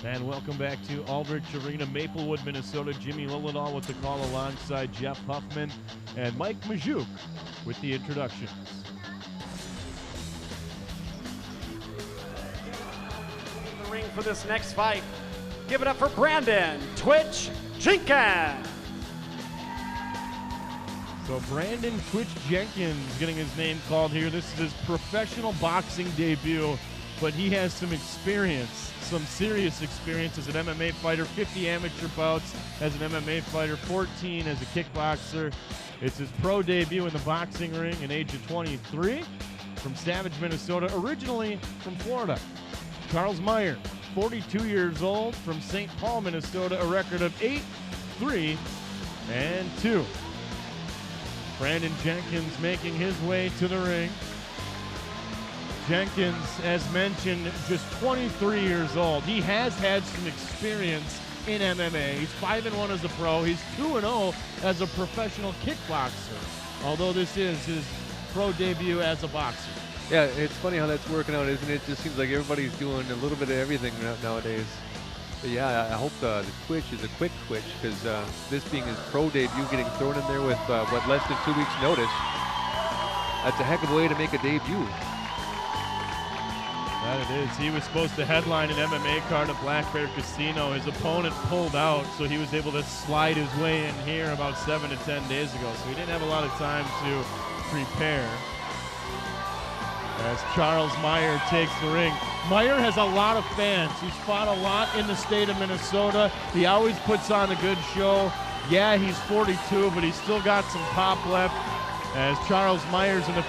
And welcome back to Aldrich Arena, Maplewood, Minnesota. Jimmy Lillidahl with the call alongside Jeff Huffman and Mike Majuk with the introductions. The ring for this next fight. Give it up for Brandon Twitch Jenkins. So Brandon Twitch Jenkins getting his name called here. This is his professional boxing debut, but he has some experience, some serious experience as an MMA fighter, 50 amateur bouts as an MMA fighter, 14 as a kickboxer. It's his pro debut in the boxing ring at age of 23 from Savage, Minnesota, originally from Florida. Charles Meier, 42 years old from St. Paul, Minnesota, a record of 8-3-2. Brandon Jenkins making his way to the ring. Jenkins, as mentioned, just 23 years old. He has had some experience in MMA. He's 5-1 as a pro. He's 2-0 as a professional kickboxer, although this is his pro debut as a boxer. Yeah, it's funny how that's working out, isn't it? It just seems like everybody's doing a little bit of everything nowadays. But yeah, I hope the twitch is a quick twitch, because this being his pro debut, getting thrown in there with less than 2 weeks' notice, that's a heck of a way to make a debut. That it is. He was supposed to headline an MMA card at Black Bear Casino. His opponent pulled out, so he was able to slide his way in here about 7 to 10 days ago. So he didn't have a lot of time to prepare. As Charles Meier takes the ring. Meier has a lot of fans. He's fought a lot in the state of Minnesota. He always puts on a good show. Yeah, he's 42, but he's still got some pop left. As Charles Meier's in the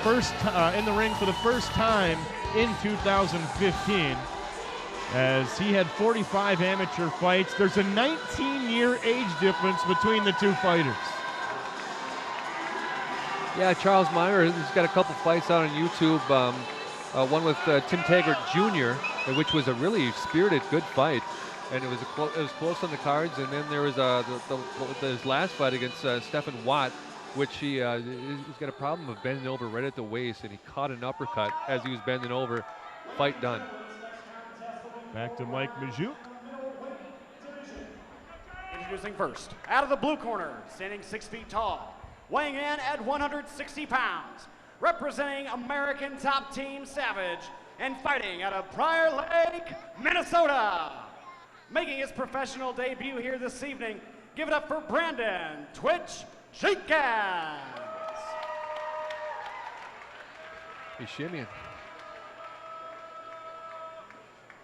ring for the first time in 2015, as he had 45 amateur fights. There's a 19-year age difference between the two fighters. Yeah, Charles Meier has got a couple fights out on YouTube. One with Tim Taggart Jr., which was a really spirited, good fight, and it was close on the cards. And then there was his last fight against Stephen Watt, which he's got a problem of bending over right at the waist, and he caught an uppercut as he was bending over. Fight done. Back to Mike Majuk. Introducing first, out of the blue corner, standing 6 feet tall, weighing in at 160 pounds, representing American top team Savage, and fighting out of Prior Lake, Minnesota. Making his professional debut here this evening, give it up for Brandon Twitch Jenkins. He's shimmying.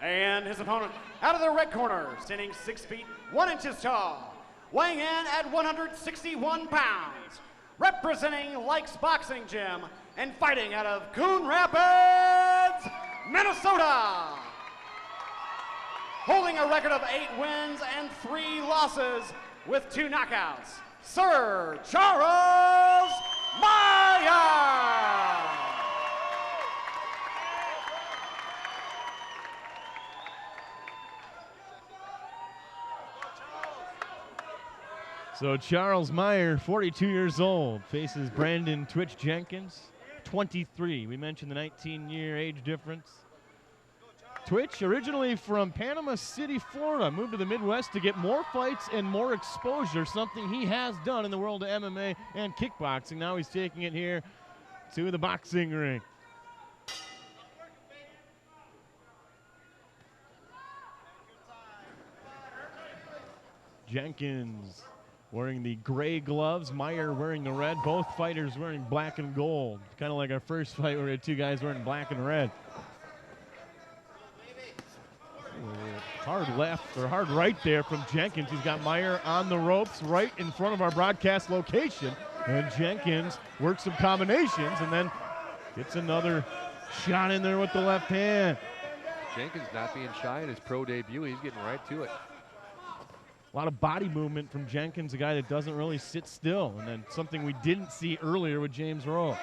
And his opponent, out of the red corner, standing 6 feet 1 inches tall, weighing in at 161 pounds, representing Likes Boxing Gym, and fighting out of Coon Rapids, Minnesota. Holding a record of 8 wins and 3 losses with 2 knockouts, Sir Charles Meier. So Charles Meier, 42 years old, faces Brandon Twitch Jenkins, 23. We mentioned the 19-year age difference. Twitch, originally from Panama City, Florida, moved to the Midwest to get more fights and more exposure, something he has done in the world of MMA and kickboxing. Now he's taking it here to the boxing ring. Jenkins wearing the gray gloves, Meier wearing the red, both fighters wearing black and gold. Kind of like our first fight where we had 2 guys wearing black and red. Hard left or hard right there from Jenkins. He's got Meier on the ropes right in front of our broadcast location. And Jenkins works some combinations and then gets another shot in there with the left hand. Jenkins not being shy in his pro debut. He's getting right to it. A lot of body movement from Jenkins, a guy that doesn't really sit still. And then something we didn't see earlier with James Rowe.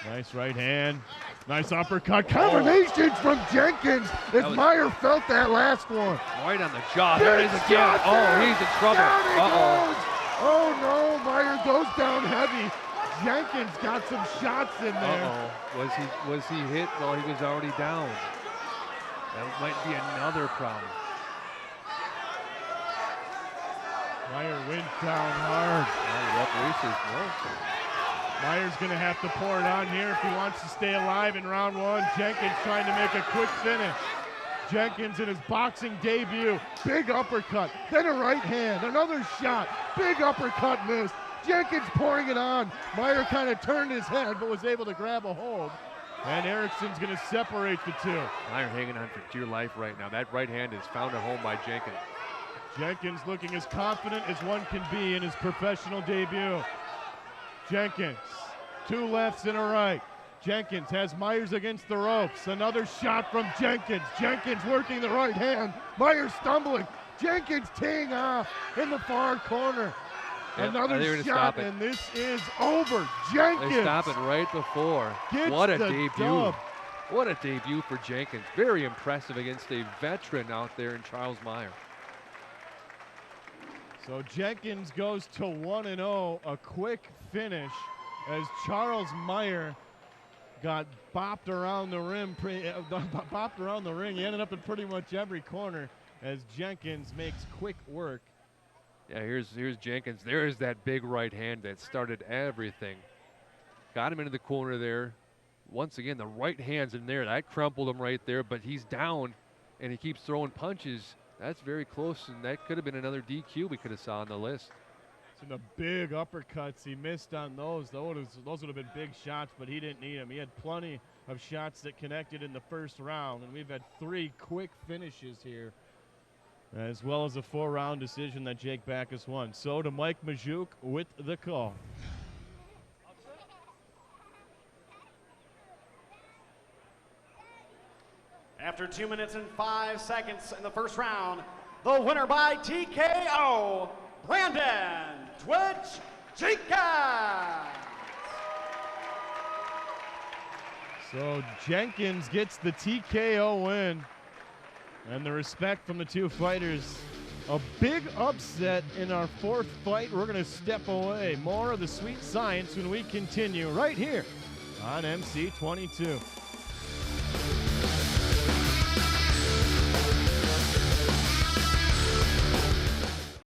Nice right hand. Nice uppercut. Combinations from Jenkins as Meier felt that last one. Right on the jaw. There it is again. Oh, he's in trouble. Uh-oh. Oh no, Meier goes down heavy. Jenkins got some shots in there. Uh-oh. Was he hit while he was already down? That might be another problem. Meier went down hard. The referee says no. Meier's going to have to pour it on here if he wants to stay alive in round one. Jenkins trying to make a quick finish. Jenkins in his boxing debut. Big uppercut, then a right hand, another shot. Big uppercut missed. Jenkins pouring it on. Meier kind of turned his head but was able to grab a hold. And Ericsson's going to separate the two. Meier hanging on for dear life right now. That right hand is found at home by Jenkins. Jenkins looking as confident as one can be in his professional debut. Jenkins, 2 lefts and a right. Jenkins has Myers against the ropes. Another shot from Jenkins. Jenkins working the right hand. Meier stumbling. Jenkins teeing off in the far corner. Yep, another shot, and this is over. Jenkins. They stop it right before. What a debut. Dub. What a debut for Jenkins. Very impressive against a veteran out there in Charles Meier. So Jenkins goes to 1-0, a quick finish as Charles Meier got bopped around the rim. Bopped around the ring. He ended up in pretty much every corner as Jenkins makes quick work. Yeah, here's Jenkins. There is that big right hand that started everything. Got him into the corner there. Once again, the right hand's in there. That crumpled him right there, but he's down, and he keeps throwing punches. That's very close, and that could have been another DQ we could have saw on the list. So the big uppercuts, he missed on those. Those would have been big shots, but he didn't need them. He had plenty of shots that connected in the first round, and we've had 3 quick finishes here, as well as a 4-round decision that Jake Backus won. So to Mike Majuk with the call. After 2 minutes and 5 seconds in the first round, the winner by TKO, Brandon Twitch Jenkins. So Jenkins gets the TKO win, and the respect from the two fighters. A big upset in our 4th fight. We're going to step away. More of the sweet science when we continue right here on MC22.